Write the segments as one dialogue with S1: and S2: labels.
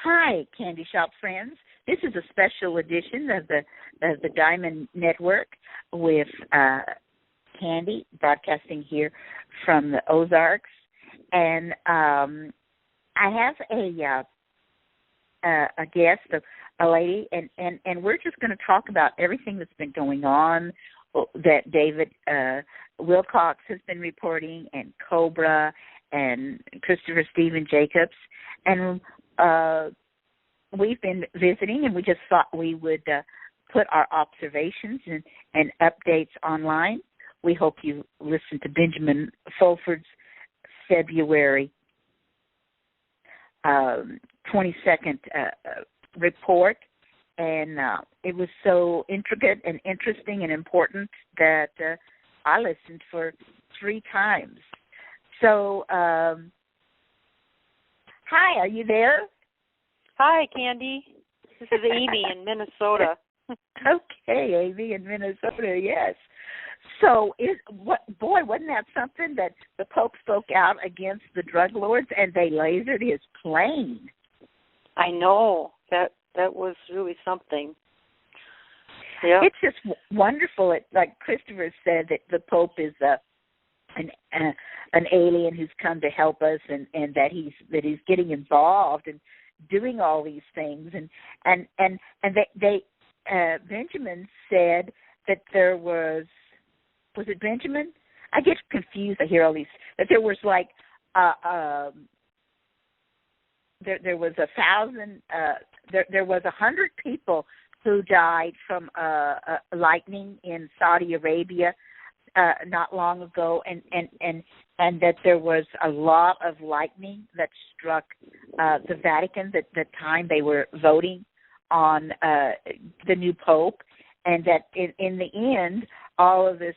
S1: Hi, Candy Shop friends. This is a special edition of the Diamond Network with Candy, broadcasting here from the Ozarks, and I have a guest, a lady, and we're just going to talk about everything that's been going on that David Wilcock has been reporting, and Cobra, and Christopher Stephen Jacobs, and we've been visiting, and we just thought we would put our observations and updates online. We hope you listened to Benjamin Fulford's February 22nd report, and it was so intricate and interesting and important that I listened for 3 times. So, hi, are you there?
S2: Hi, Candy. This is Amy in Minnesota.
S1: Okay, Amy in Minnesota, yes. So, wasn't that something that the Pope spoke out against the drug lords and they lasered his plane?
S2: I know. That was really something. Yeah.
S1: It's just wonderful. Like Christopher said, that the Pope is an alien who's come to help us, and that he's getting involved and doing all these things, and they Benjamin said that there was it Benjamin? I get confused. I hear all these, that there was like there was 1,000 there was 100 people who died from lightning in Saudi Arabia not long ago, and that there was a lot of lightning that struck the Vatican at the time they were voting on the new Pope, and that in the end, all of this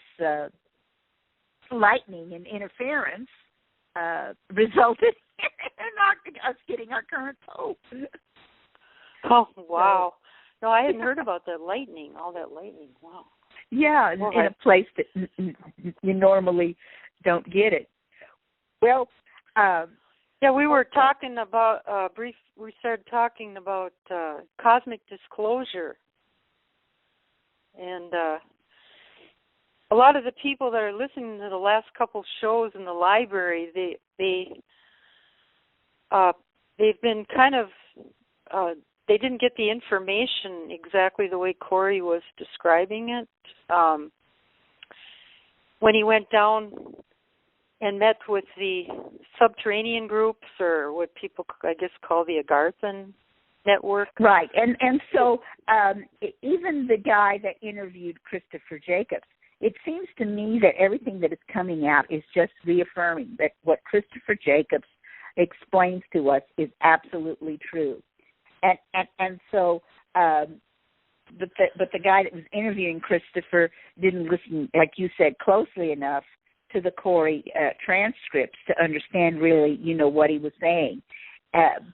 S1: lightning and interference resulted in us getting our current Pope.
S2: Oh, wow. No, I hadn't heard about that lightning, all that lightning. Wow.
S1: Yeah, in a place that you normally don't get it. Well,
S2: yeah, we were talking about we started talking about cosmic disclosure, and a lot of the people that are listening to the last couple shows in the library, they've been kind of they didn't get the information exactly the way Corey was describing it. When he went down and met with the subterranean groups, or what people, I guess, call the Agarthan network.
S1: Right, and so even the guy that interviewed Christopher Jacobs, it seems to me that everything that is coming out is just reaffirming that what Christopher Jacobs explains to us is absolutely true. And so, but the guy that was interviewing Christopher didn't listen, like you said, closely enough to the Corey transcripts to understand really, what he was saying.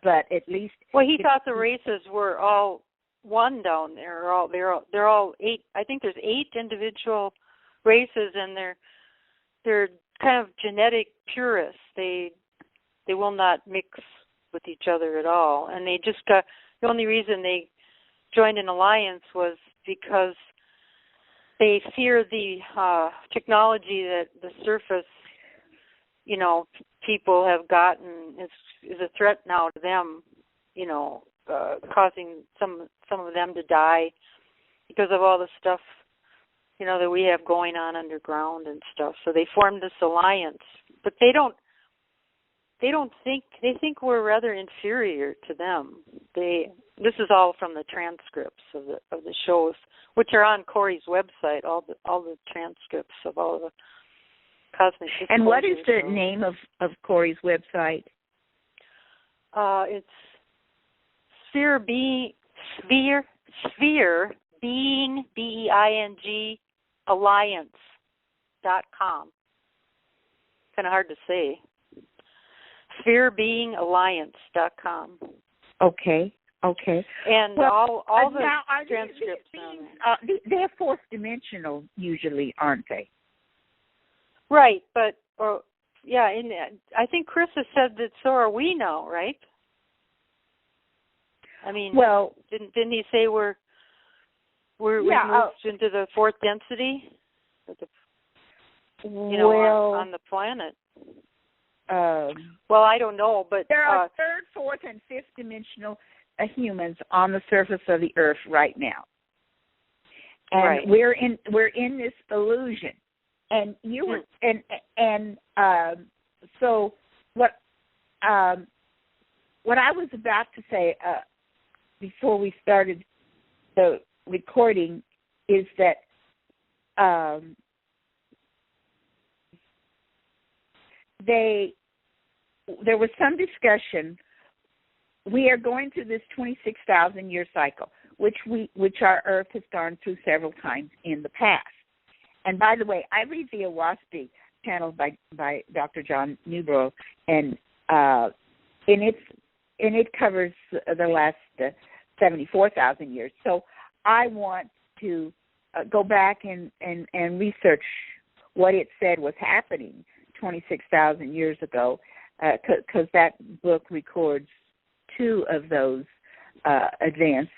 S1: But at least,
S2: well, he thought the races were all one down there. They're all 8. I think there's 8 individual races, and they're kind of genetic purists. They will not mix with each other at all, and they just got, the only reason they joined an alliance was because they fear the technology that the surface, people have gotten is a threat now to them, causing some of them to die because of all the stuff, that we have going on underground and stuff. So they formed this alliance, but they think we're rather inferior to them. This is all from the transcripts of the shows, which are on Corey's website. All the transcripts of all the cosmic disclosures.
S1: And what is the name of Corey's website?
S2: It's sphere being BEING alliance.com. Kind of hard to say. spherebeingalliance.com.
S1: Okay.
S2: And
S1: well,
S2: all the
S1: now,
S2: transcripts
S1: they're fourth dimensional usually, aren't they?
S2: Right, but I think Chris has said that so are we now, right? I mean,
S1: well,
S2: didn't he say we've moved into the fourth density? On the planet. Well, I don't know, but
S1: there are third, fourth, and fifth dimensional humans on the surface of the Earth right now, and
S2: right.
S1: we're in this illusion. And you were so what I was about to say before we started the recording is that there was some discussion. We are going through this 26,000-year cycle, which our Earth has gone through several times in the past. And by the way, I read the WASPI channel by Dr. John Newbrough, and it covers the last 74,000 years. So I want to go back and research what it said was happening 26,000 years ago, because that book records two of those events.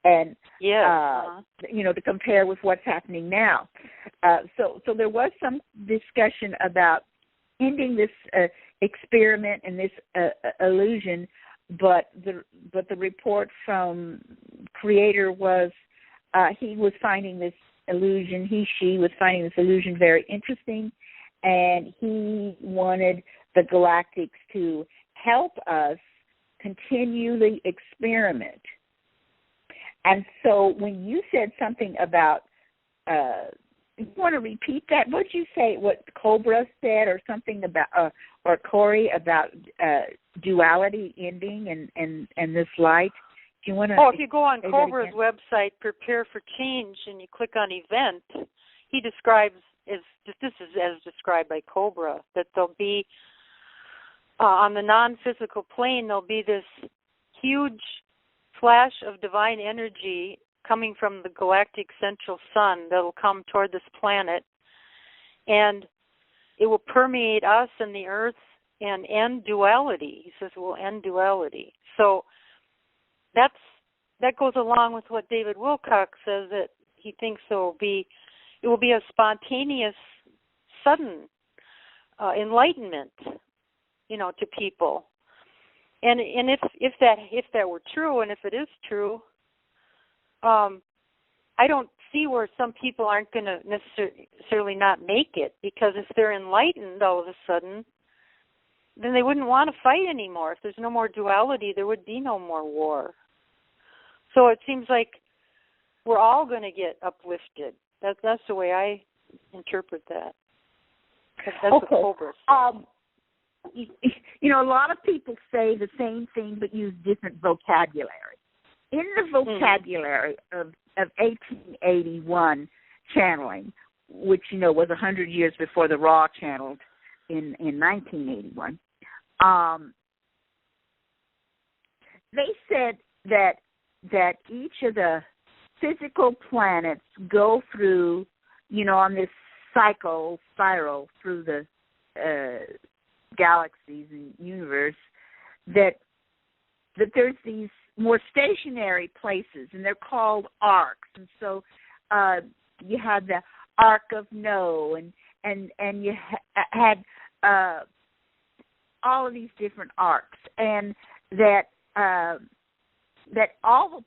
S1: And to compare with what's happening now. So there was some discussion about ending this experiment and this illusion, but the report from Creator was he was finding this illusion. She was finding this illusion very interesting, and he wanted the galactics to help us continue the experiment. And so when you said something about, you want to repeat that? What did you say, what Cobra said or something about, or Corey about duality ending and this light? Do you want to?
S2: If you go on Cobra's website, Prepare for Change, and you click on Event, he describes, this is as described by Cobra, that there'll be, on the non-physical plane, there'll be this huge flash of divine energy coming from the galactic central sun that'll come toward this planet, and it will permeate us and the Earth and end duality. He says it will end duality. So that goes along with what David Wilcock says, that he thinks it will be a spontaneous, sudden enlightenment, to people. And if that were true, and if it is true, I don't see where some people aren't going to necessarily not make it, because if they're enlightened all of a sudden, then they wouldn't want to fight anymore. If there's no more duality, there would be no more war. So it seems like we're all going to get uplifted. That's the way I interpret that. That's what Cobra says. A lot of people say the same thing but use different vocabulary. In the vocabulary of 1881 channeling, which, was 100 years before the Raw channeled in 1981, they said that each of the physical planets go through, on this spiral through the galaxies and universe, that there's these more stationary places, and they're called arcs. And so you had the Arc of No, and you had all of these different arcs, and that all the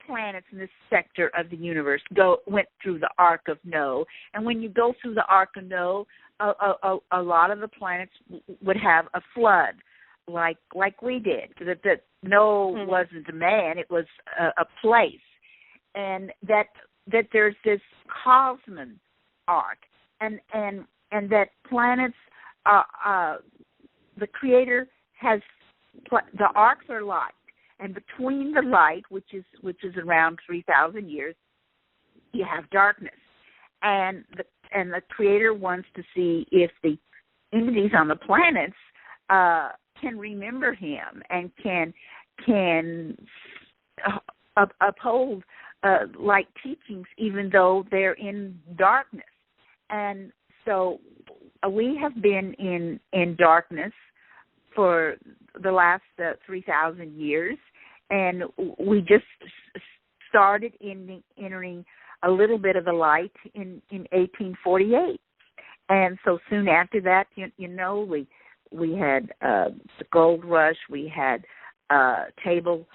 S2: planets in this sector of the universe went through the Arc of No. And when you go through the Arc of No, a lot of the planets would have a flood, like we did. That No wasn't a man; it was a place, and that there's this Cosmon arc, and that planets, the Creator has
S1: the arcs are light, and between the light, which is around 3,000 years, you have darkness, and the Creator wants to see if the entities on the planets can remember Him and can uphold light teachings, even though they're in darkness. And so we have been in darkness for the last 3,000 years, and we just started entering a little bit of the light in 1848. And so soon after that, we had the gold rush, we had table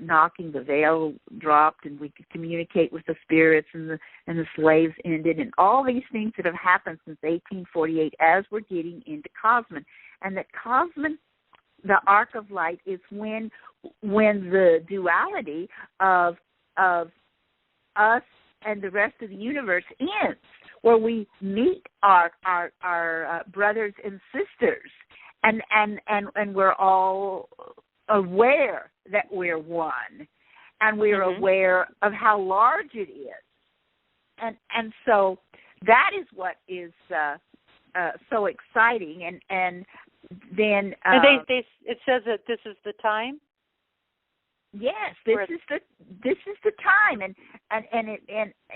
S1: knocking, the veil dropped, and we could communicate with the spirits, and the slaves ended, and all these things that have happened since 1848 as we're getting into Cosmon. And that Cosmon, the arc of light, is when the duality of us and the rest of the universe ends, where we meet our brothers and sisters, and we're all aware that we're one, and we're aware of how large it is, and so that is what is so exciting, and then
S2: it says that this is the time.
S1: Yes, this is the time, and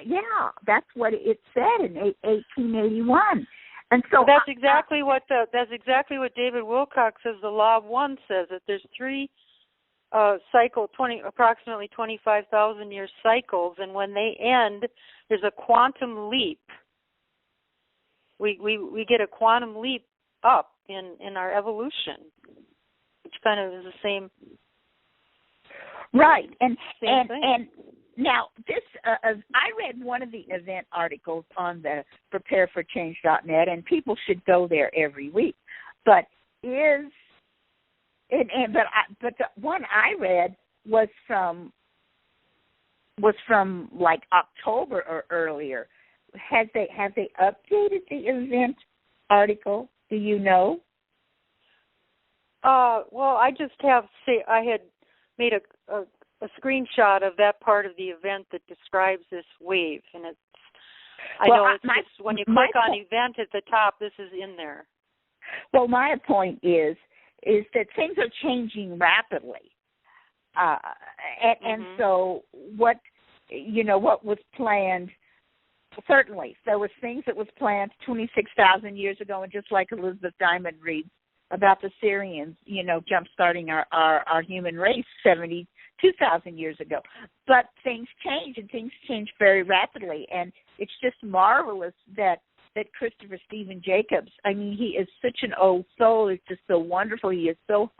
S1: yeah, that's what it said in 1881, and so
S2: that's exactly what David Wilcock says. The Law of One says that there's three approximately 25,000 year cycles, and when they end, there's a quantum leap. We get a quantum leap up in our evolution, which kind of is the same.
S1: Right, and now this I read one of the event articles on the prepareforchange.net, and people should go there every week. But the one I read was from like October or earlier. Have they updated the event article? Do you know?
S2: Well, I just I had made a screenshot of that part of the event that describes this wave, and when you click on event at the top, this is in there.
S1: Well, my point is that things are changing rapidly, and so what was planned. Certainly, there was things that was planned 26,000 years ago, and just like Elizabeth Diamond reads about the Syrians, jump-starting our human race 72,000 years ago. But things change, and things change very rapidly, and it's just marvelous that Christopher Stephen Jacobs, I mean, he is such an old soul. It's just so wonderful. He is so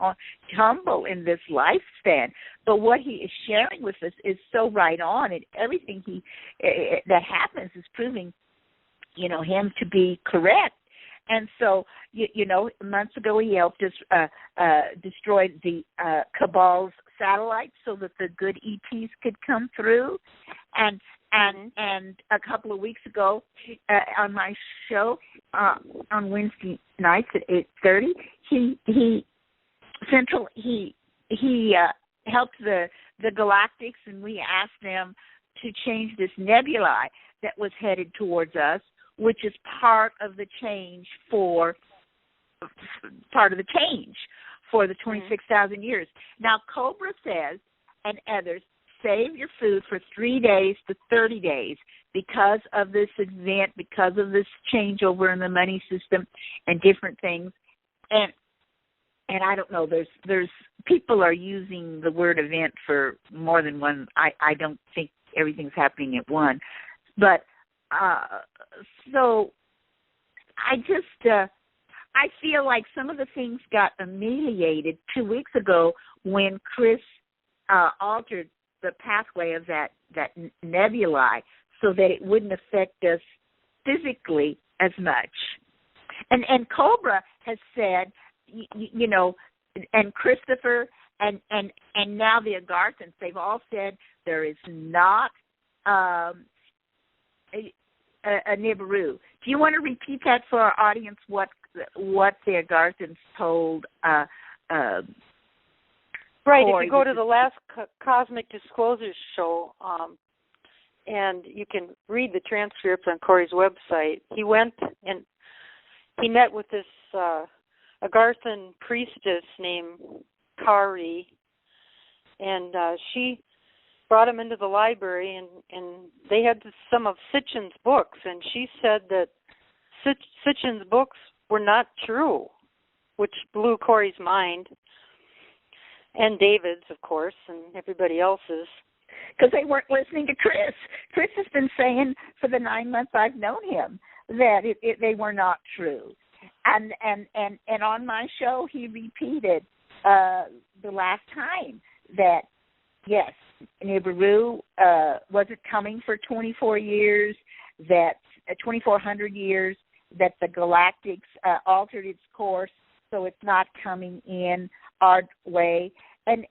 S1: humble in this lifespan. But what he is sharing with us is so right on, and everything that happens is proving, him to be correct. And so, months ago he helped us destroy the Cabal's satellites so that the good ETs could come through. And a couple of weeks ago on my show on Wednesday nights at 8:30, he helped the Galactics, and we asked them to change this nebulae that was headed towards us, which is part of the change for the 26,000 years. Now, Cobra says, and others, save your food for 3 days to 30 days because of this event, because of this changeover in the money system and different things. And I don't know, there's people are using the word event for more than one. I don't think everything's happening at one. But so I just I feel like some of the things got ameliorated 2 weeks ago when Chris altered the pathway of that nebulae so that it wouldn't affect us physically as much. And Cobra has said, and Christopher and now the Agarthans, they've all said there is not a Nibiru. Do you want to repeat that for our audience? What the Agarthans told
S2: Right,
S1: Corey,
S2: if you go to the last Cosmic Disclosures show, and you can read the transcripts on Corey's website, he went and he met with this Agarthan priestess named Kari, and she brought him into the library, and they had some of Sitchin's books, and she said that Sitchin's books were not true, which blew Corey's mind, and David's, of course, and everybody else's.
S1: Because they weren't listening to Chris. Chris has been saying for the 9 months I've known him that they were not true. And on my show, he repeated the last time that, yes, Nibiru wasn't coming for 24 years, that 2,400 years, that the galactics altered its course, so it's not coming in our way. And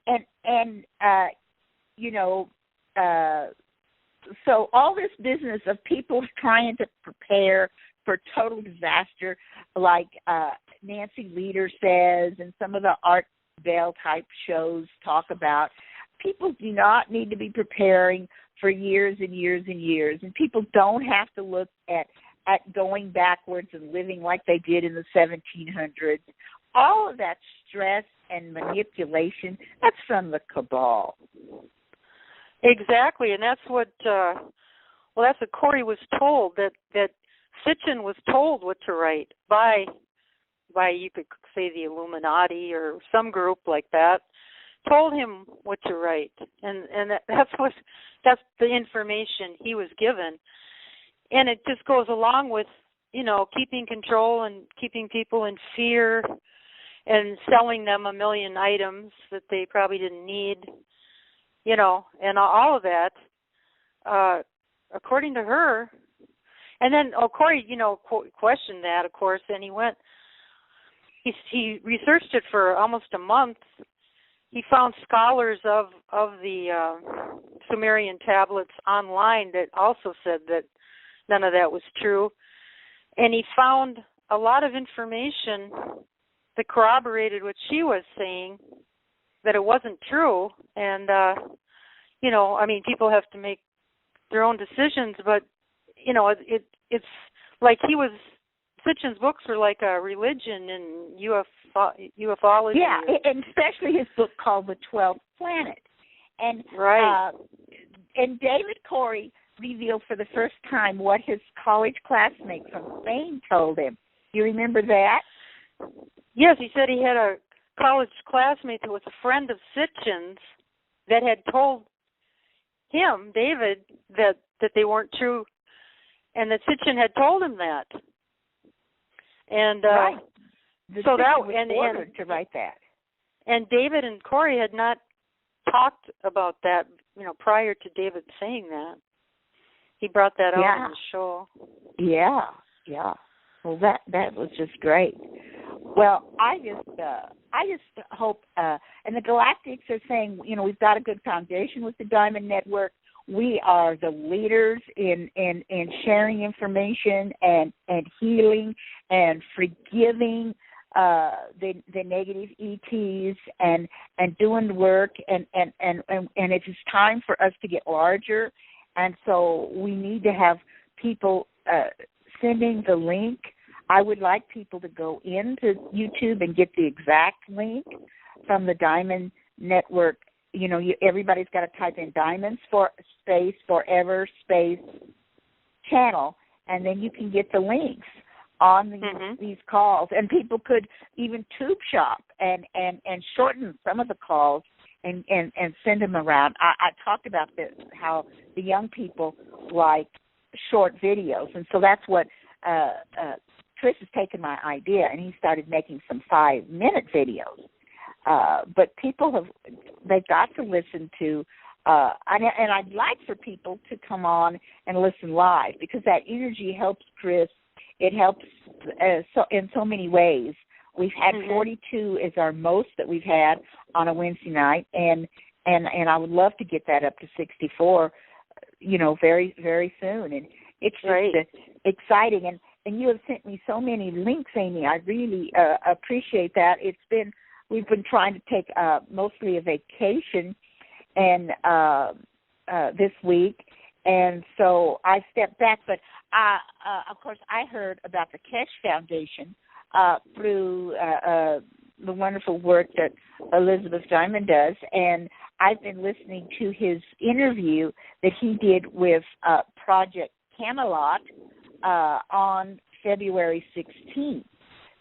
S1: so all this business of people trying to prepare for total disaster, like Nancy Leader says, and some of the Art Bell type shows talk about, people do not need to be preparing for years and years and years, and people don't have to look at going backwards and living like they did in the 1700s. All of that stress and manipulation, that's from the cabal.
S2: Exactly, and that's what Corey was told, that Sitchin was told what to write by you could say the Illuminati or some group like that, told him what to write, and that's the information he was given, and it just goes along with keeping control and keeping people in fear and selling them a million items that they probably didn't need, and all of that, according to her. And then, Corey, questioned that, of course, and he researched it for almost a month. He found scholars of the Sumerian tablets online that also said that none of that was true. And he found a lot of information that corroborated what she was saying, that it wasn't true. And, people have to make their own decisions, but, it's like Sitchin's books were like a religion in ufology.
S1: Yeah, and especially his book called The 12th Planet. And,
S2: right.
S1: And David Corey revealed for the first time what his college classmate from Spain told him. You remember that?
S2: Yes, he said he had a college classmate that was a friend of Sitchin's that had told him, David, that they weren't true, and that Sitchin had told him that. And
S1: right.
S2: So that
S1: was ordered to write that.
S2: And David and Corey had not talked about that, prior to David saying that. He brought that out on the show.
S1: Yeah. Well, that was just great. Well, I just hope, and the Galactics are saying, we've got a good foundation with the Diamond Network. We are the leaders in sharing information and healing and forgiving the negative ETs and doing the work, and it is time for us to get larger, and so we need to have people sending the link. I would like people to go into YouTube and get the exact link from the Diamond Network. Everybody's got to type in Diamonds for space Forever space channel, and then you can get the links on these calls. And people could even tube shop and shorten some of the calls and send them around. I talked about how the young people like short videos, and so that's what Chris has taken my idea, and he started making some 5-minute videos. But people they've got to listen to, and I'd like for people to come on and listen live, because that energy helps Chris. It helps in so many ways. We've had 42 is our most that we've had on a Wednesday night, and I would love to get that up to 64, very, very soon. And it's just exciting. And you have sent me so many links, Amy. I really appreciate that. It's been we've been trying to take mostly a vacation and this week, and so I stepped back. But of course, I heard about the Kesh Foundation through the wonderful work that Elizabeth Diamond does, and I've been listening to his interview that he did with Project Camelot on February 16th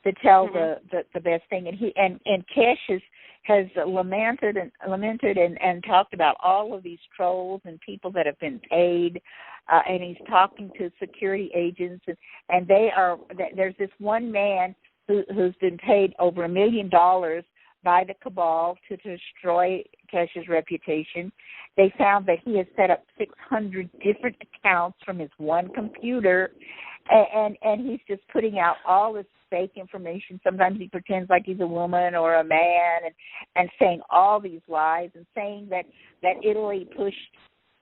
S1: to tell the best thing, and Kesh has lamented and talked about all of these trolls and people that have been paid, and he's talking to security agents, and there's this one man who's been paid over $1 million by the cabal to destroy Kesh's reputation. They found that he has set up 600 different accounts from his one computer, and he's just putting out all this fake information. Sometimes he pretends like he's a woman or a man, and saying all these lies, and saying that Italy pushed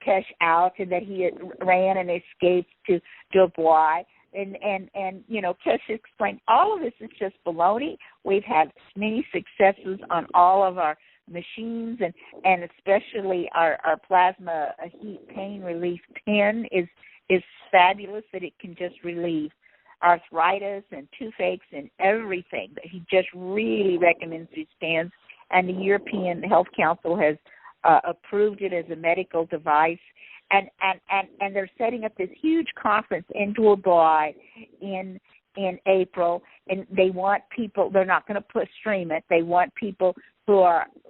S1: Kesh out and that he ran and escaped to Dubai. And you know, Kesh explained all of this is just baloney. We've had many successes on all of our machines, and especially our plasma heat pain relief pen is fabulous, that it can just relieve arthritis and toothaches and everything. He just really recommends these pens, and the European Health Council has approved it as a medical device. And they're setting up this huge conference in Dubai in April, and they want people. They're not going to stream it. They want people who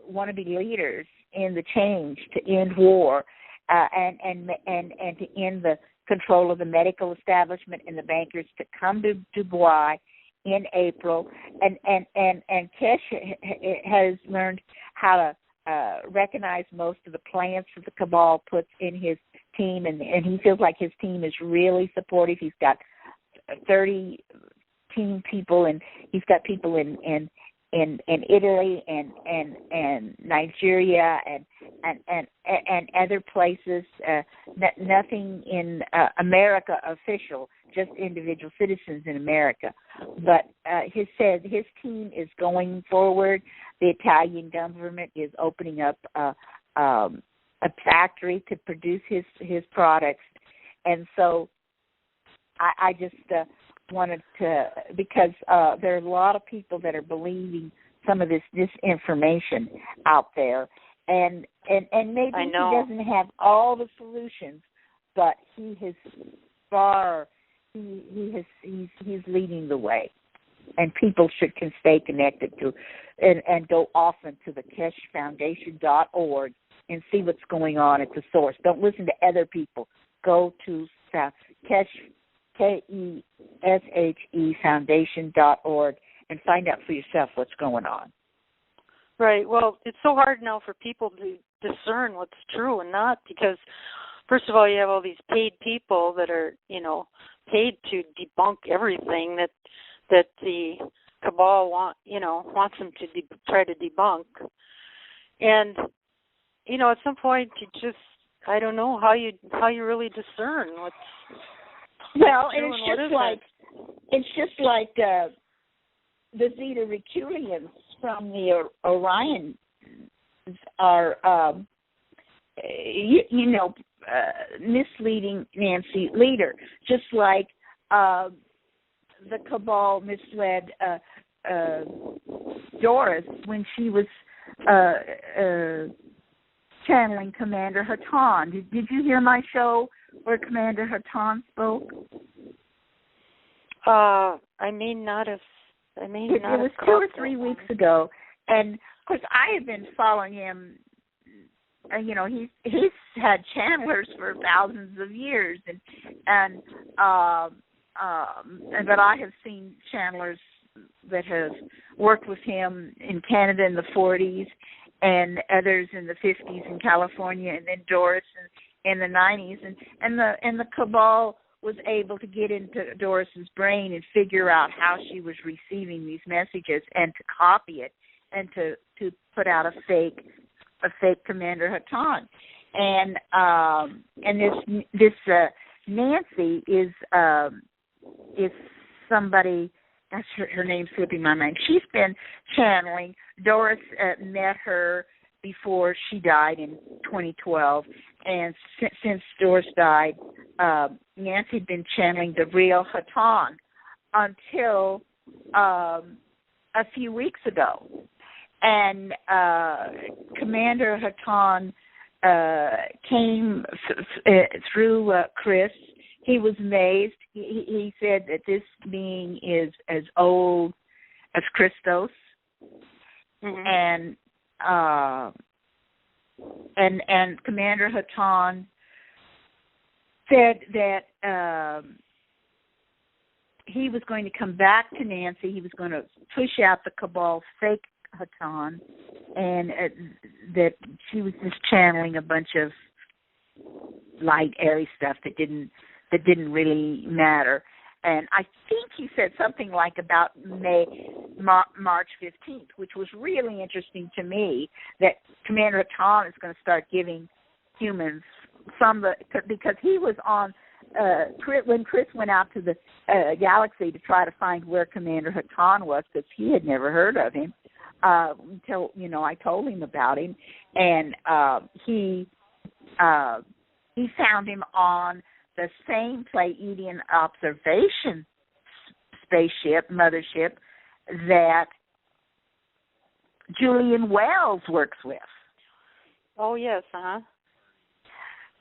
S1: want to be leaders in the change to end war, and to end the control of the medical establishment and the bankers, to come to Dubai in April. And Kesh has learned how to recognize most of the plants that the cabal puts in his team, and he feels like his team is really supportive. He's got 30 team people, and he's got people in Italy and Nigeria and other places. Nothing in America official, just individual citizens in America. But he said his team is going forward. The Italian government is opening up a factory to produce his products, and so I just wanted to, because there are a lot of people that are believing some of this disinformation out there, and maybe he doesn't have all the solutions, but he's leading the way, and people can stay connected to and go often to the KeshFoundation.org and see what's going on at the source. Don't listen to other people. Go to Kesh, KESHE Foundation.org, and find out for yourself what's going on.
S2: Right. Well, it's so hard now for people to discern what's true and not, because first of all, you have all these paid people that are, paid to debunk everything that the cabal wants them to try to debunk. And at some point, I don't know how you really discern what's
S1: well, and it's just like the Zeta Reculeans from the Orion are misleading Nancy Leader, just like the cabal misled Doris when she was channeling Commander Hatan. Did you hear my show where Commander Hatan spoke?
S2: I may not have. It
S1: was 2 or 3 weeks ago, and of course I have been following him. He's had channelers for thousands of years, but I have seen channelers that have worked with him in Canada in the 40s, and others in the 50s in California, and then Doris in the 90s, and the cabal was able to get into Doris's brain and figure out how she was receiving these messages, and to copy it, and to put out a fake Commander Hatan, and this Nancy is somebody That's her name's slipping my mind. She's been channeling. Doris met her before she died in 2012, and since Doris died, Nancy had been channeling the real Hatan until a few weeks ago. And Commander Hatan came through Chris. He was amazed. He said that this being is as old as Christos, and Commander Hatan said that he was going to come back to Nancy. He was going to push out the Cabal's fake Hatan, and that she was just channeling a bunch of light, airy stuff that didn't really matter. And I think he said something like about March 15th, which was really interesting to me, that Commander Hatan is going to start giving humans because he was on, when Chris went out to the galaxy to try to find where Commander Hatan was, because he had never heard of him, until, I told him about him, and he found him on the same Pleiadian observation mothership that Julian Wells works with.
S2: Oh, yes,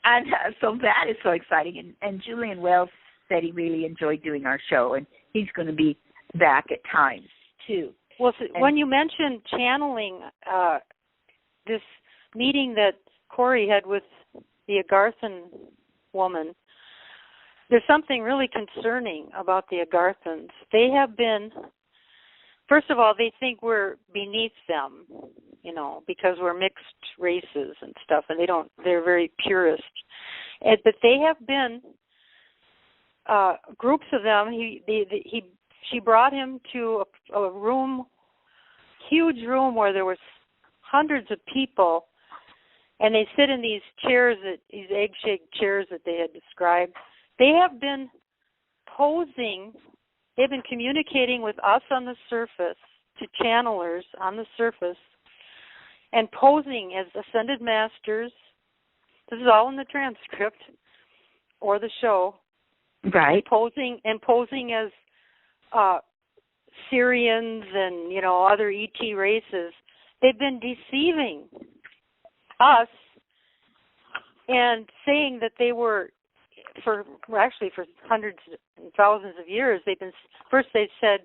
S1: And so that is so exciting. And Julian Wells said he really enjoyed doing our show, and he's going to be back at times, too.
S2: Well, so when you mentioned channeling, this meeting that Corey had with the Agarthan woman, there's something really concerning about the Agarthans. They have been, first of all, they think we're beneath them, because we're mixed races and stuff, and they're very purist. But they have been, groups of them, she brought him to a room, huge room where there was hundreds of people, and they sit in these chairs, these egg-shaped chairs that they had described. They have been posing, they've been communicating with us on the surface, to channelers on the surface, and posing as ascended masters. This is all in the transcript or the show.
S1: Right.
S2: Posing as Syrians and, other ET races. They've been deceiving us and saying that they were, for hundreds and thousands of years, they said,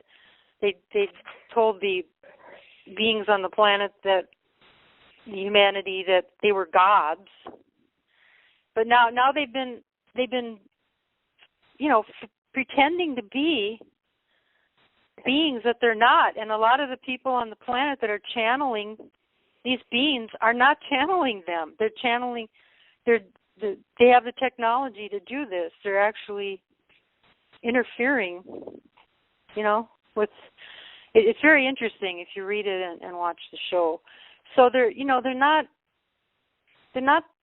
S2: they told the beings on the planet, that humanity, that they were gods. But now they've been pretending to be beings that they're not. And a lot of the people on the planet that are channeling these beings are not channeling them. They're channeling, they have the technology to do this. They're actually interfering, with, it's very interesting if you read it and watch the show. So they're not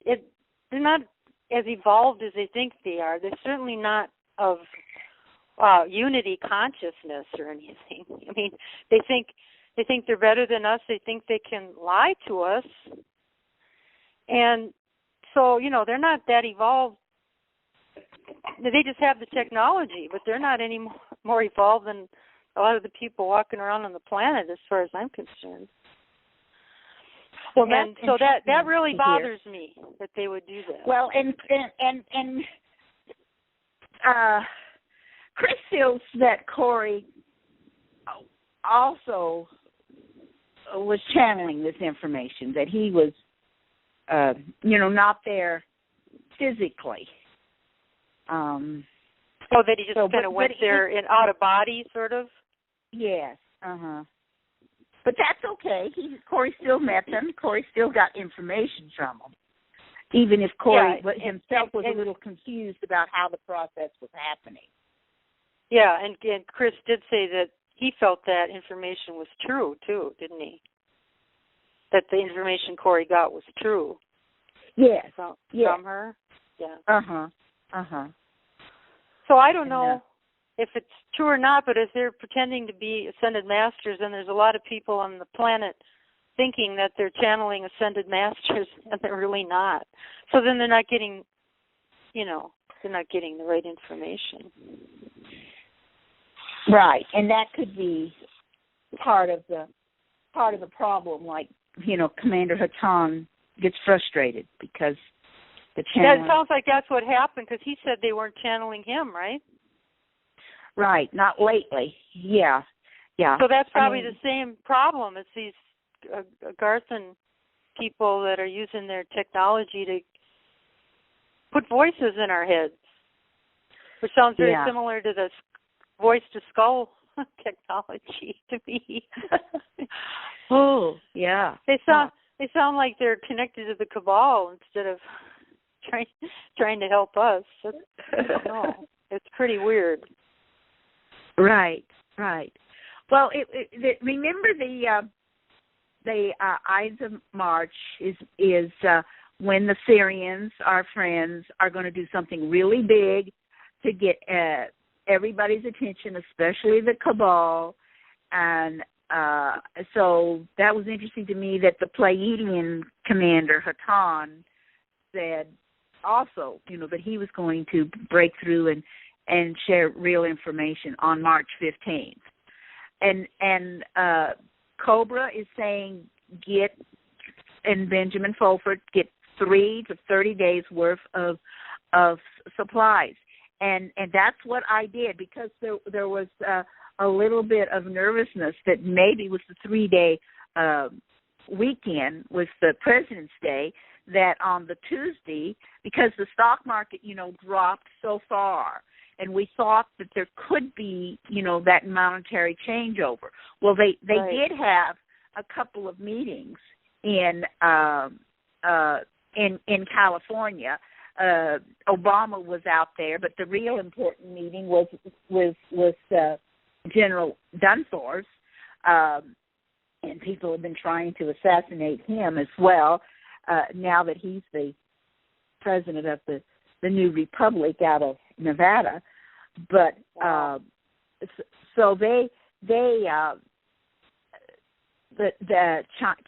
S2: as evolved as they think they are. They're certainly not of unity consciousness or anything. I mean, they think they're better than us. They think they can lie to us. And so, they're not that evolved. They just have the technology, but they're not any more evolved than a lot of the people walking around on the planet, as far as I'm concerned.
S1: Well,
S2: and so that really bothers me, that they would do that.
S1: Well, and Chris feels that Corey also was channeling this information, that he was, not there physically.
S2: That he just kind of went there in out of body, sort of?
S1: Yes, But that's okay. Corey still met them. Corey still got information from them, even if Corey himself was a little confused about how the process was happening.
S2: Yeah, and Chris did say that he felt that information was true, too, didn't he? That the information Corey got was true.
S1: Yes.
S2: From her? Yeah.
S1: Uh-huh.
S2: So I don't know if it's true or not, but if they're pretending to be ascended masters, and there's a lot of people on the planet thinking that they're channeling ascended masters, and they're really not. So then they're not getting, they're not getting the right information.
S1: Right, and that could be part of the problem. Like, Commander Hatan gets frustrated because the channeling.
S2: That sounds like that's what happened, because he said they weren't channeling him, right?
S1: Right, not lately. Yeah.
S2: So that's probably the same problem. It's these Garthan people that are using their technology to put voices in our heads, which sounds very similar to the voice-to-skull technology to me.
S1: Oh, yeah.
S2: They sound like they're connected to the cabal instead of trying to help us. I don't know. It's pretty weird.
S1: Right. Well, remember the Ides of March is when the Syrians, our friends, are going to do something really big to get everybody's attention, especially the cabal. And so that was interesting to me that the Pleiadian commander, Hatan, said also, that he was going to break through and share real information on March 15th. And Cobra is saying and Benjamin Fulford get 3 to 30 days worth of supplies. And that's what I did, because there was a little bit of nervousness that maybe with the 3-day weekend, with the President's Day, that on the Tuesday, because the stock market, dropped so far, and we thought that there could be, that monetary changeover. Well, they did have a couple of meetings in California. Obama was out there, but the real important meeting was General Dunford's, and people have been trying to assassinate him as well. Now that he's the president of the new republic out of Nevada, but so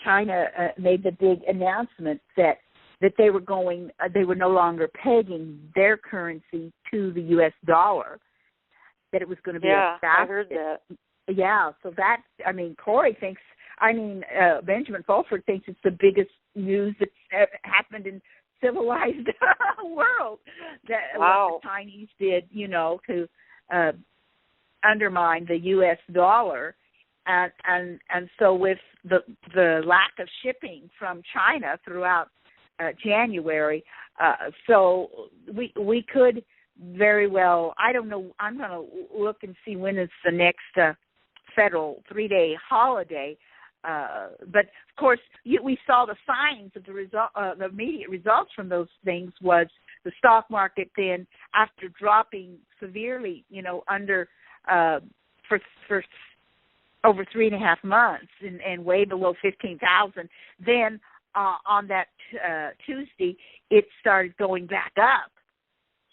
S1: China made the big announcement that they were no longer pegging their currency to the U.S. dollar, that it was going to be a factor.
S2: I heard that.
S1: Yeah, so that, Corey thinks, Benjamin Fulford thinks it's the biggest news that's happened in civilized world. What the Chinese did, to undermine the U.S. dollar, and so with the lack of shipping from China throughout January, so we could very well. I don't know. I'm going to look and see when is the next federal 3-day holiday. But of course, we saw the signs of the immediate results from those things was the stock market. Then, after dropping severely, under for over 3.5 months and way below 15,000, then on that Tuesday, it started going back up,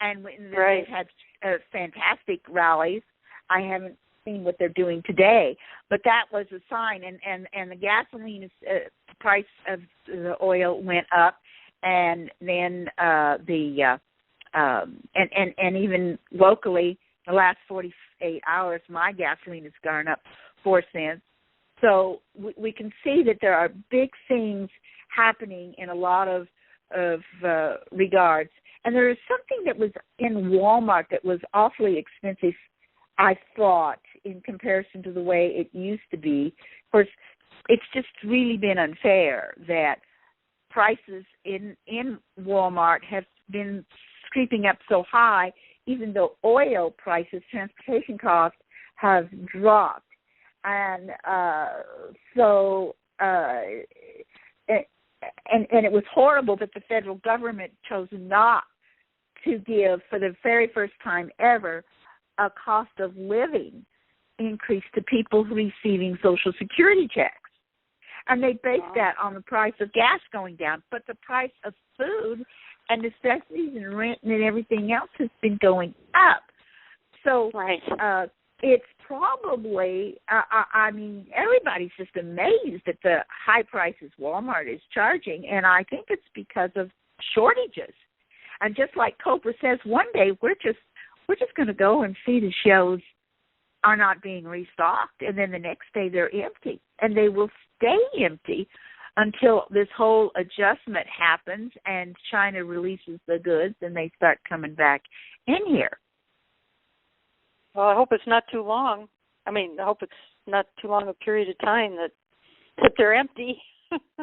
S1: and they've had fantastic rallies. I haven't seen what they're doing today, but that was a sign. And the gasoline price of the oil went up, and then and even locally, the last 48 hours, my gasoline has gone up 4 cents. So we can see that there are big things happening in a lot of regards. And there is something that was in Walmart that was awfully expensive, I thought, in comparison to the way it used to be. Of course, it's just really been unfair that prices in Walmart have been creeping up so high, even though oil prices, transportation costs, have dropped. And and it was horrible that the federal government chose not to give, for the very first time ever, a cost of living increase to people receiving Social Security checks. And they based that on the price of gas going down. But the price of food and necessities and rent and everything else has been going up. So
S2: right.
S1: It's probably, I mean, everybody's just amazed at the high prices Walmart is charging, and I think it's because of shortages. And just like Cobra says, one day we're just going to go and see the shelves are not being restocked, and then the next day they're empty, and they will stay empty until this whole adjustment happens and China releases the goods and they start coming back in here.
S2: Well, I hope it's not too long. I mean, I hope it's not too long a period of time that they're empty.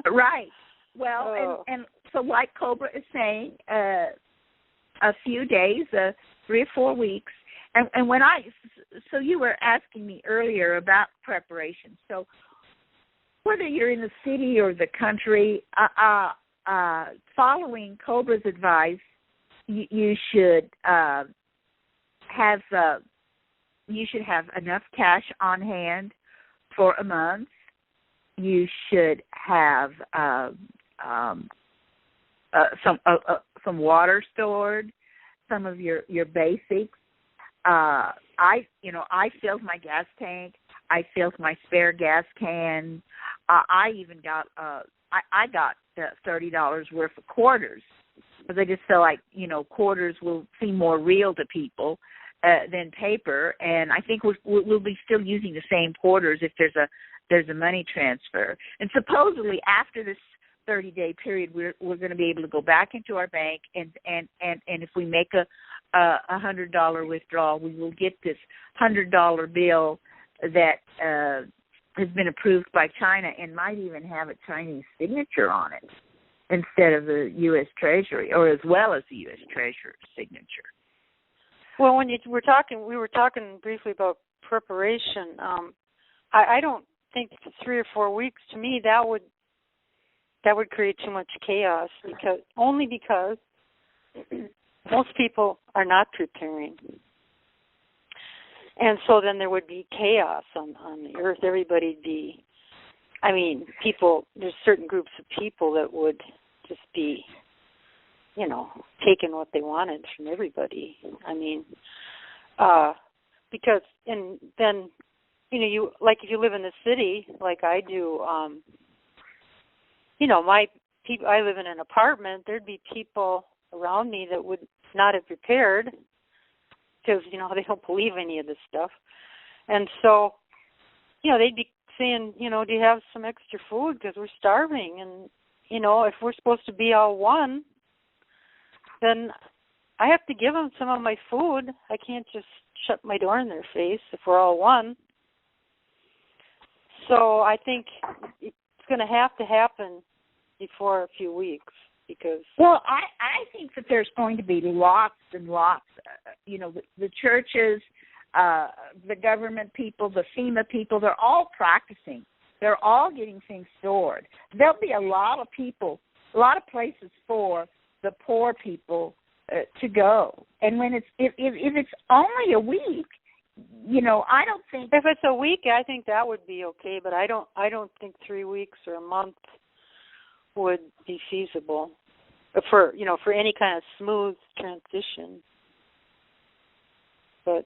S1: Right. Well, and so like Cobra is saying, a few days, 3 or 4 weeks. And when so you were asking me earlier about preparation. So whether you're in the city or the country, following Cobra's advice, you should have enough cash on hand for a month. You should have some water stored, some of your basics. I filled my gas tank. I filled my spare gas can. I even got I got $30 worth of quarters, because I just feel like quarters will seem more real to people than paper, and I think we'll be still using the same quarters if there's a money transfer. And supposedly after this 30-day period, we're going to be able to go back into our bank and if we make a $100 withdrawal, we will get this $100 bill that has been approved by China and might even have a Chinese signature on it instead of the U.S. Treasury, or as well as the U.S. Treasury signature.
S2: Well, when we were talking briefly about preparation. I don't think 3 or 4 weeks, to me, that would create too much chaos, because most people are not preparing. And so then there would be chaos on the earth. Everybody'd be, there's certain groups of people that would just be, taking what they wanted from everybody. Because, and then, you, like if you live in the city, like I do, I live in an apartment, there'd be people around me that would not have prepared, because, they don't believe any of this stuff. And so, they'd be saying, do you have some extra food, because we're starving. And, if we're supposed to be all one, then I have to give them some of my food. I can't just shut my door in their face if we're all one. So I think it's going to have to happen before a few weeks, because... Well,
S1: I think that there's going to be lots and lots, the churches, the government people, the FEMA people, they're all practicing. They're all getting things stored. There'll be a lot of people, a lot of places for the poor people to go. And when if it's only a week, I don't think...
S2: If it's a week, I think that would be okay, but I don't think 3 weeks or a month would be feasible for any kind of smooth transition. But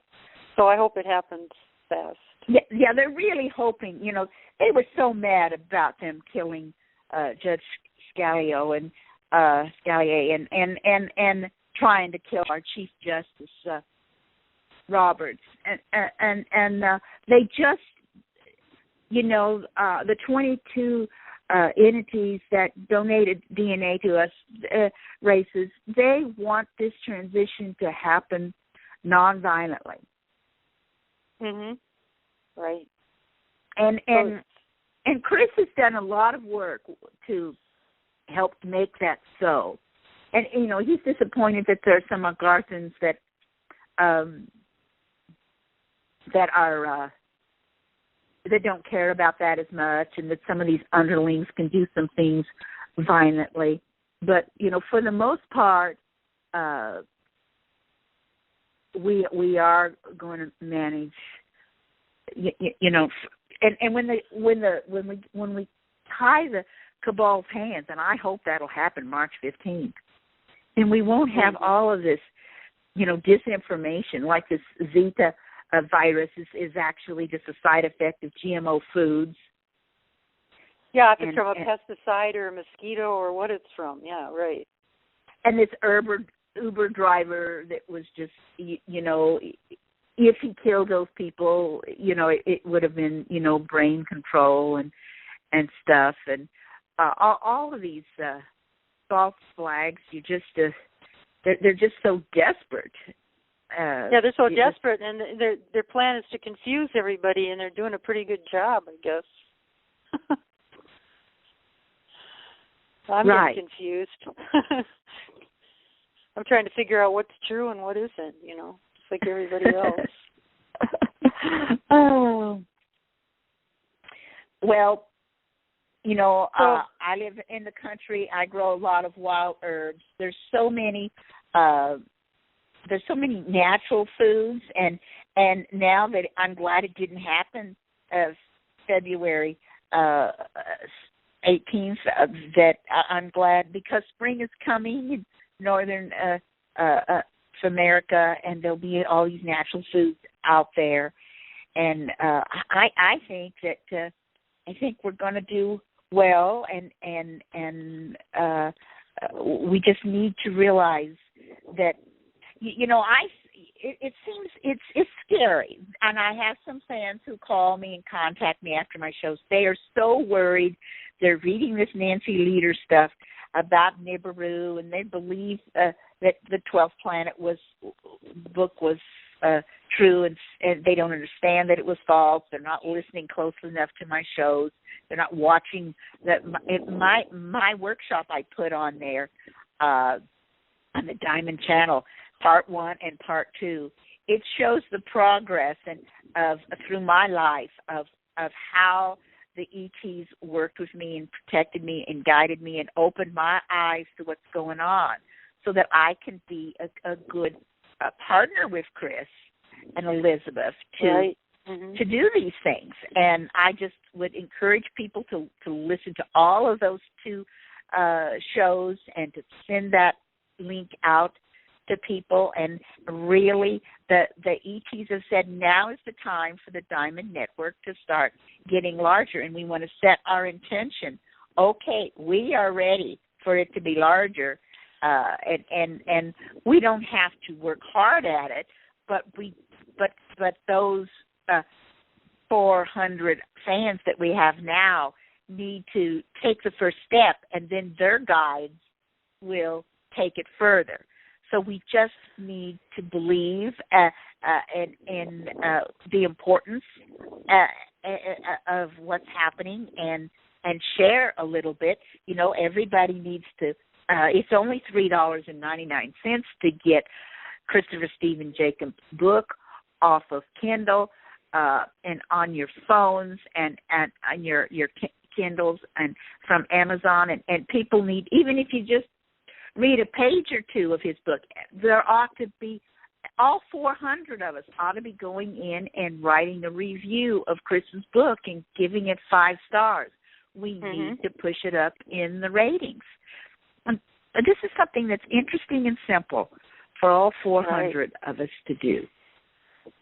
S2: so I hope it happens fast.
S1: Yeah, they're really hoping. They were so mad about them killing Judge Scalia and trying to kill our Chief Justice Roberts, and they just, the 22 entities that donated DNA to us, races, they want this transition to happen non-violently.
S2: Mhm. Right.
S1: And Chris has done a lot of work to help make that so. And he's disappointed that there are some McGarthans that don't care about that as much, and that some of these underlings can do some things violently. But for the most part, we are going to manage. And when we tie the cabal's hands, and I hope that'll happen March 15th, and we won't have all of this disinformation, like this Zika virus is actually just a side effect of GMO foods.
S2: Yeah, if it's from a pesticide or a mosquito or what it's from. Yeah, right.
S1: And this Uber driver that was just, if he killed those people, it would have been, brain control and stuff. And all of these false flags, they're just so desperate.
S2: They're so desperate, and their plan is to confuse everybody, and they're doing a pretty good job, I guess. I'm getting confused. I'm trying to figure out what's true and what isn't, just like everybody else.
S1: Oh. Well, I live in the country. I grow a lot of wild herbs. There's so many natural foods, and now that I'm glad it didn't happen February 18th, that I'm glad, because spring is coming in northern America, and there'll be all these natural foods out there, and I think that we're going to do well, and we just need to realize that it seems it's scary, and I have some fans who call me and contact me after my shows. They are so worried. They're reading this Nancy Lieder stuff about Nibiru, and they believe that the 12th Planet book was true, and they don't understand that it was false. They're not listening closely enough to my shows. They're not watching my workshop I put on there on the Diamond Channel, Part 1 and Part 2. It shows the progress through my life of how the ETs worked with me and protected me and guided me and opened my eyes to what's going on, so that I can be a good partner with Chris and Elizabeth to do these things. And I just would encourage people to listen to all of those 2 shows and to send that link out to people. And really, the ETs have said now is the time for the Diamond Network to start getting larger, and we want to set our intention. Okay, we are ready for it to be larger, and we don't have to work hard at it, but those 400 fans that we have now need to take the first step, and then their guides will take it further. So we just need to believe in the importance of what's happening and share a little bit. Everybody needs to. It's only $3.99 to get Christopher Stephen Jacobs' book off of Kindle and on your phones and on your Kindles and from Amazon. And people need, even if you just read a page or 2 of his book, there ought to be, all 400 of us ought to be going in and writing a review of Chris's book and giving it 5 stars. We need to push it up in the ratings. This is something that's interesting and simple for all 400 of us to do.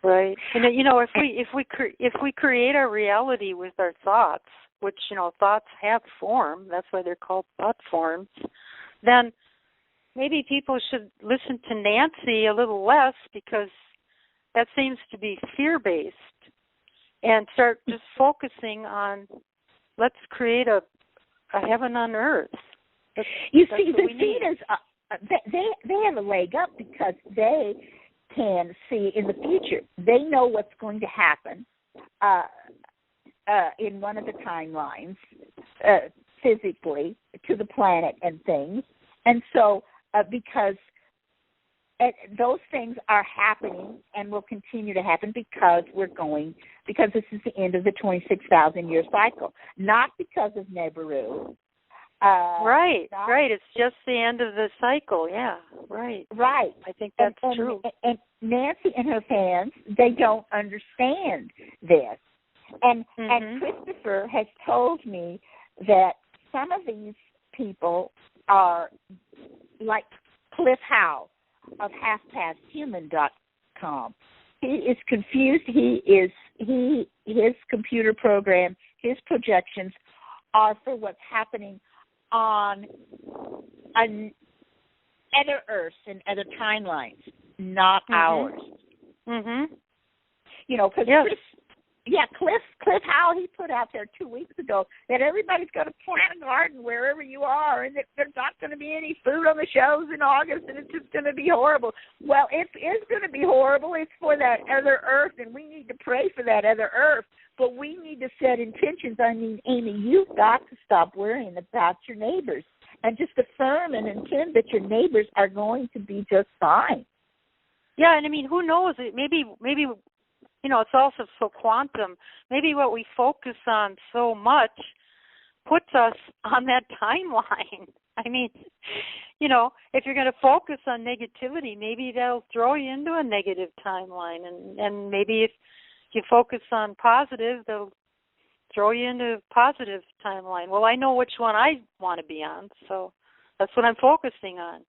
S2: Right. And if we create our reality with our thoughts, which thoughts have form, that's why they're called thought forms, then maybe people should listen to Nancy a little less, because that seems to be fear-based, and start just focusing on, let's create a heaven on earth. The
S1: Zetas, they have a leg up because they can see in the future. They know what's going to happen in one of the timelines physically to the planet and things. And so because those things are happening and will continue to happen because this is the end of the 26,000-year cycle, not because of Nibiru.
S2: Right. It's just the end of the cycle. Yeah, right.
S1: Right.
S2: I think that's true.
S1: And Nancy and her fans, they don't understand this. And Christopher has told me that some of these people are like Cliff Howe, of halfpasthuman.com. He is confused. His computer program, his projections are for what's happening on other Earths and other timelines, not ours.
S2: Mhm.
S1: You know, because Cliff Howell, he put out there 2 weeks ago that everybody's going to plant a garden wherever you are, and that there's not going to be any food on the shelves in August, and it's just going to be horrible. Well, it is going to be horrible. It's for that other Earth, and we need to pray for that other Earth. But we need to set intentions. I mean, Amy, you've got to stop worrying about your neighbors and just affirm and intend that your neighbors are going to be just fine.
S2: Yeah, and I mean, who knows? Maybe, you know, it's also so quantum. Maybe what we focus on so much puts us on that timeline. I mean, you know, if you're going to focus on negativity, maybe that'll throw you into a negative timeline. And maybe if you focus on positive, they'll throw you into a positive timeline. Well, I know which one I want to be on, so that's what I'm focusing on.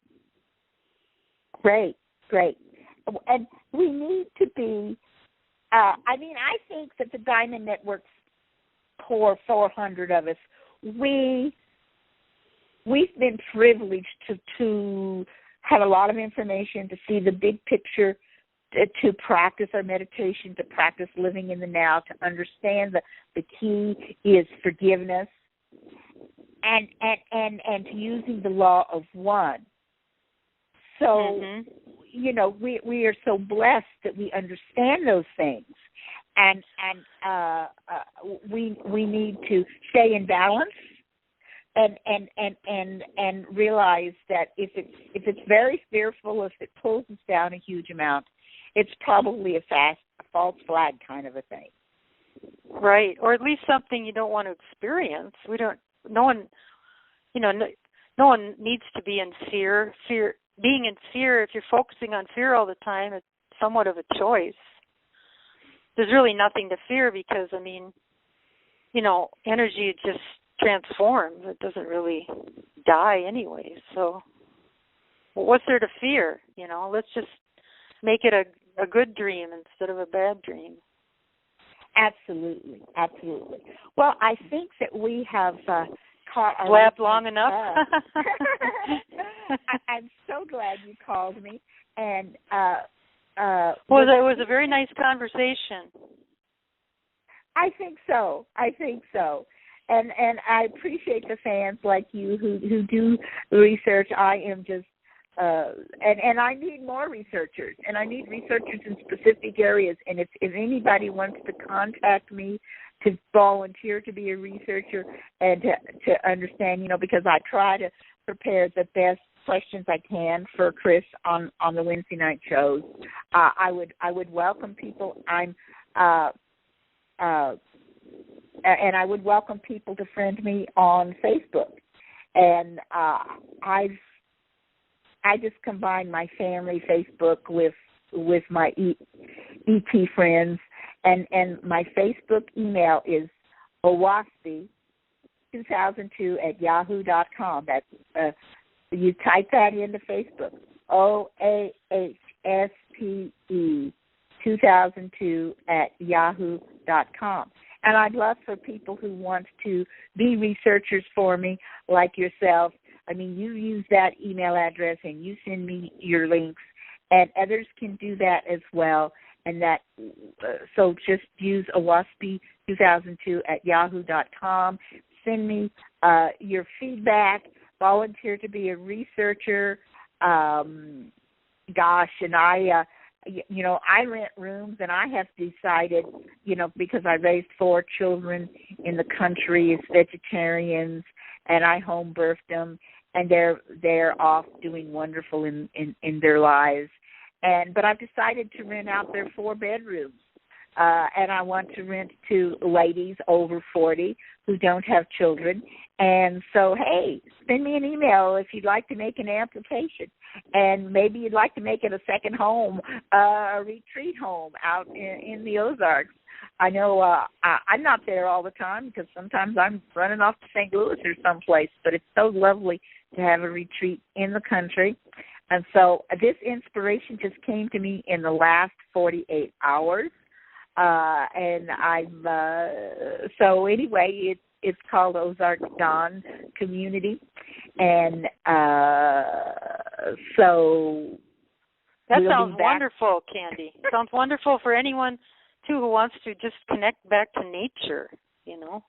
S1: Great. And we need to be, I think that the Diamond Network's core 400 of us, we've been privileged to have a lot of information, to see the big picture, to practice our meditation, to practice living in the now, to understand the key is forgiveness, and to using the law of one. So, you know, we are so blessed that we understand those things, and we need to stay in balance, and realize that if it's very fearful, if it pulls us down a huge amount, it's probably a false flag kind of a thing.
S2: Right, or at least something you don't want to experience. No one needs to be in fear. Being in fear, if you're focusing on fear all the time, it's somewhat of a choice. There's really nothing to fear because, I mean, you know, energy just transforms. It doesn't really die anyway. So what's there to fear? You know, let's just make it a good dream instead of a bad dream.
S1: Absolutely. Well, I think that we have caught our
S2: blabbed long enough.
S1: I'm so glad you called me, and
S2: it was a very nice conversation.
S1: I think so, and I appreciate the fans like you who do research. I am just and I need more researchers, and I need researchers in specific areas. And if anybody wants to contact me to volunteer to be a researcher and to understand, you know, because I try to prepare the best questions I can for Chris on the Wednesday night shows. I would welcome people. And I would welcome people to friend me on Facebook. And I just combine my family Facebook with my ET friends, and my Facebook email is owaspe2002@yahoo.com. That's you type that into Facebook, OAHSPE 2002@yahoo.com. And I'd love for people who want to be researchers for me, like yourself. I mean, you use that email address and you send me your links, and others can do that as well. And that, so just use owaspe2002@yahoo.com. Send me your feedback. Volunteer to be a researcher. And I rent rooms, and I have decided, you know, because I raised 4 children in the country as vegetarians, and I home birthed them, and they're off doing wonderful in their lives. But I've decided to rent out their 4 bedrooms, and I want to rent to ladies over 40 who don't have children. And so, hey, send me an email if you'd like to make an application, and maybe you'd like to make it a second home, a retreat home out in the Ozarks. I know I'm not there all the time because sometimes I'm running off to St. Louis or someplace, but it's so lovely to have a retreat in the country. And so this inspiration just came to me in the last 48 hours. And I'm, so anyway, it's called Ozark Dawn Community. And so...
S2: That sounds wonderful, Candy. Sounds wonderful for anyone, too, who wants to just connect back to nature, you know,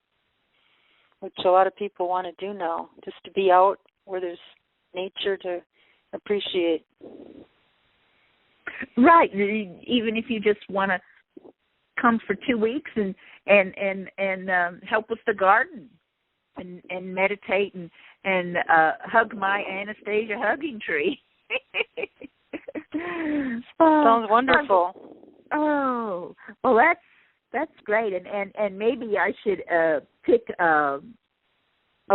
S2: which a lot of people want to do now, just to be out where there's nature to appreciate. Right.
S1: Even if you just want to come for 2 weeks and help with the garden and meditate and hug my Anastasia hugging tree.
S2: Sounds wonderful.
S1: Oh, well, that's great, and maybe I should pick a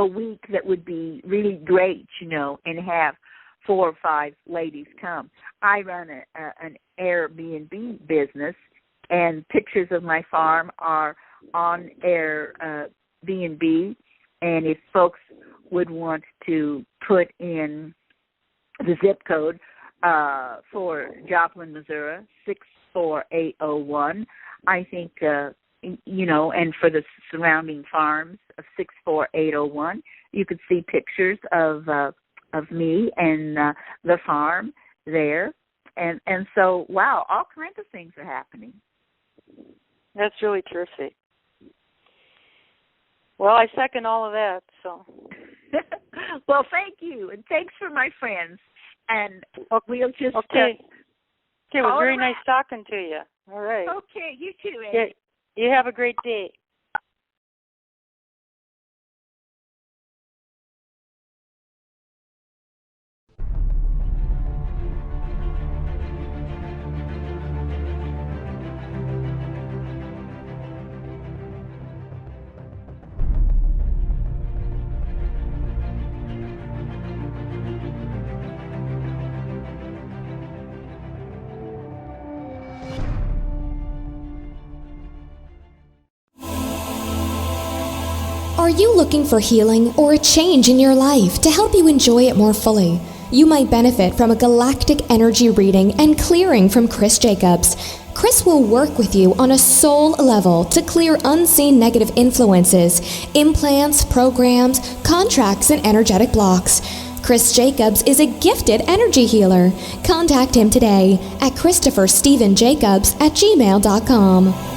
S1: week that would be really great, you know, and have 4 or 5 ladies come. I run an Airbnb business, and pictures of my farm are on Airbnb, and if folks would want to put in the zip code for Joplin, Missouri, 64801. I think, you know, and for the surrounding farms of 64801, you could see pictures of me and the farm there. And so, wow, all kinds of things are happening.
S2: That's really terrific. Well, I second all of that, so.
S1: Well, thank you, and thanks for my friends. And we'll just...
S2: Okay. It was very nice talking to you. All right.
S1: Okay, you too, Andy.
S2: You have a great day.
S3: Are you looking for healing or a change in your life to help you enjoy it more fully? You might benefit from a galactic energy reading and clearing from Chris Jacobs. Chris will work with you on a soul level to clear unseen negative influences, implants, programs, contracts, and energetic blocks. Chris Jacobs is a gifted energy healer. Contact him today at ChristopherStephenJacobs@gmail.com.